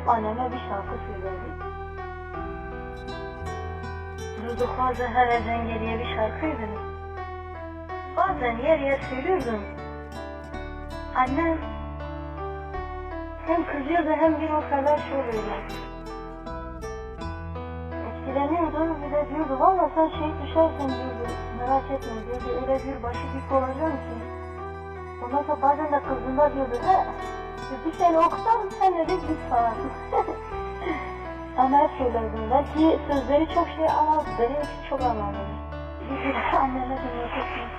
anneme bir şarkı söyledi. Duduklar da her zengeriye bir şarkıydı. Bazen yer yer söylüyordum. Annem hem kızıyordu hem bir o kadar şey oluyordu. Etkileniyordu, bir de diyordu valla sen şehit düşersen diyordu, merak etme diyordu, öyle bir başı dik olacağım ki. Ondan sonra bazen de kızdığında diyordu bir seni okusam sen öyle git falan. Ama hep söylerdim, belki sözleri çok şey ama benim için çok anlamlı. Bir anneme dinlemek için.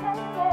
Thank you.